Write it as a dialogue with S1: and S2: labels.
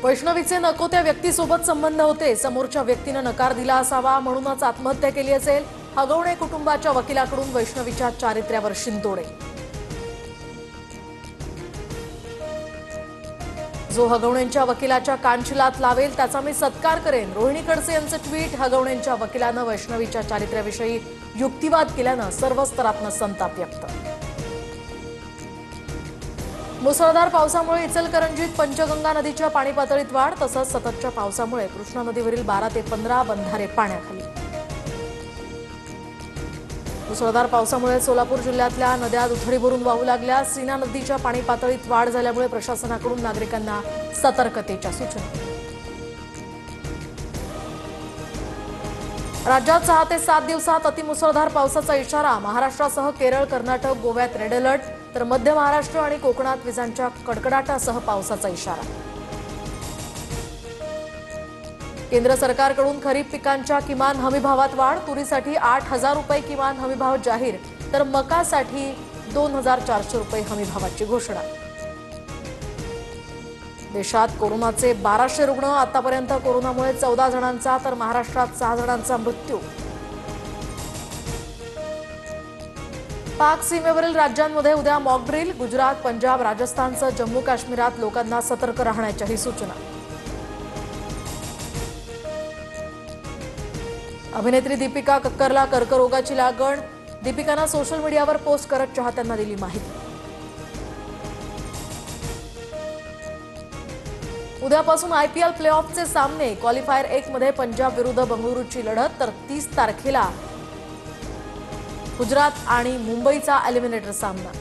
S1: वैष्णवीचे नको त्या व्यक्तीसोबत संबंध होते, समोरच्या व्यक्तीने नकार दिला असावा म्हणूनच आत्महत्या केली असेल। हगवणे कुटुंबाच्या वकिलाकडून वैष्णवीच्या चारित्र्यावर शिंतोडे। जो हगवणेंच्या वकिलाच्या कानशिलात लावेल त्याचा मी सत्कार करेन, रोहिणी खडसे यांचं ट्विट। हगवणेंच्या वकिलानं वैष्णवीच्या चारित्र्याविषयी युक्तिवाद केल्यानं सर्व स्तरातून संताप व्यक्त। मुसळधार पावसामुळे इचलकरंजीत पंचगंगा नदीच्या पाणी पातळीत वाढ, तसंच सततच्या पावसामुळे कृष्णा नदीवरील 12 ते 15 बंधारे पाण्याखाली। मुसळधार पावसामुळे सोलापूर जिल्ह्यातल्या नद्या दुथडी भरून वाहू लागल्या। सीना नदीच्या पाणी पातळीत वाढ झाल्यामुळे प्रशासनाकडून नागरिकांना सतर्कतेच्या सूचना। राज्यात 6 ते 7 दिवसात अतिमुसळधार पावसाचा इशारा। महाराष्ट्रासह केरळ, कर्नाटक, गोव्यात रेड अलर्ट, तर मध्य महाराष्ट्र आणि कोकणात विजांच्या कडकडाटासह पावसाचा इशारा। केंद्र सरकारकडून खरीप पिकांच्या किमान हमीभावात वाढ, तुरीसाठी 8,000 रुपये किमान हमीभाव जाहीर, तर मकासाठी 2,400 रुपये हमीभावाची घोषणा। देशात कोरोनाचे 1200 रुग्ण, आतापर्यंत कोरोनामुळे 14 जणांचा तर महाराष्ट्रात 6 जणांचा मृत्यू। पाक सीमेवरील राज्यांमध्ये उद्या मॉक ड्रिल, गुजरात, पंजाब, राजस्थानसह जम्मू काश्मीरात लोकांना सतर्क राहण्याच्याही सूचना। अभिनेत्री दीपिका कक्करला कर्करोगाची लागण, दीपिकानं सोशल मीडियावर पोस्ट करत चाहत्यांना दिली माहिती। उद्यापासून आयपीएल प्लेऑफचे सामने, क्वालिफायर 1 मध्ये पंजाब विरुद्ध बंगळुरूची लढत, तर 30 तारखेला गुजरात आणि मुंबईचा एलिमिनेटर सामना।